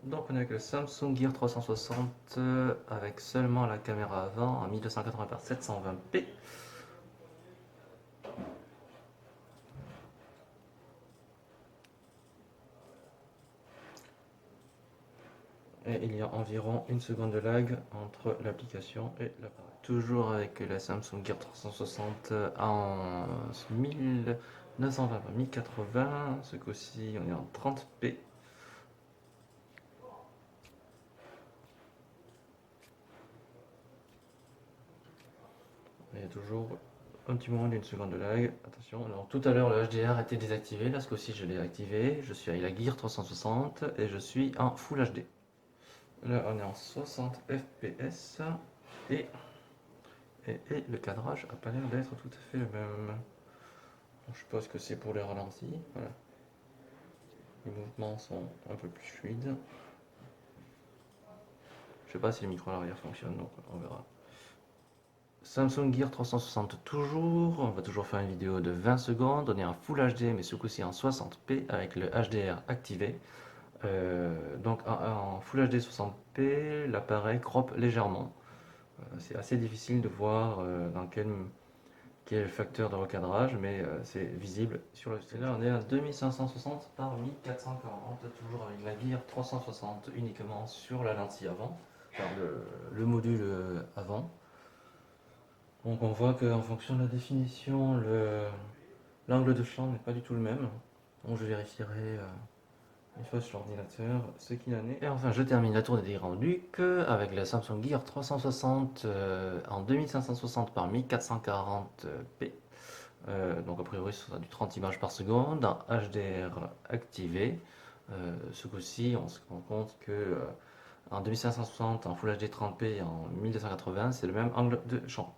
Donc on est avec le Samsung Gear 360 avec seulement la caméra avant en 1280 par 720p. Et il y a environ une seconde de lag entre l'application et l'appareil. Toujours avec la Samsung Gear 360 en 1920 par 1080. Ce coup-ci on est en 30p. Il y a toujours un petit moment d'une seconde de lag. Attention, alors tout à l'heure le HDR était désactivé, là ce coup-ci je l'ai activé. Je suis avec la Gear 360 et je suis en Full HD. Là on est en 60 fps et, et le cadrage a pas l'air d'être tout à fait le même. Je suppose que c'est pour les ralentis. Voilà. Les mouvements sont un peu plus fluides. Je sais pas si le micro à l'arrière fonctionne, donc on verra. Samsung Gear 360 toujours, on va toujours faire une vidéo de 20 secondes, on est en Full HD mais ce coup-ci en 60p avec le HDR activé. Donc en Full HD 60p, l'appareil crop légèrement. C'est assez difficile de voir dans quel facteur de recadrage, mais c'est visible sur le site. Là on est à 2560 par 1440, toujours avec la Gear 360 uniquement sur la lentille avant, enfin le module avant. Donc on voit qu'en fonction de la définition, l'angle de champ n'est pas du tout le même. Donc je vérifierai une fois sur l'ordinateur ce qu'il en est. Et enfin je termine la tournée des Grands Ducs avec la Samsung Gear 360 en 2560 par 1440p. Donc a priori ce sera du 30 images par seconde en HDR activé. Ce coup-ci on se rend compte que en 2560 en Full HD 30p et en 1280 c'est le même angle de champ.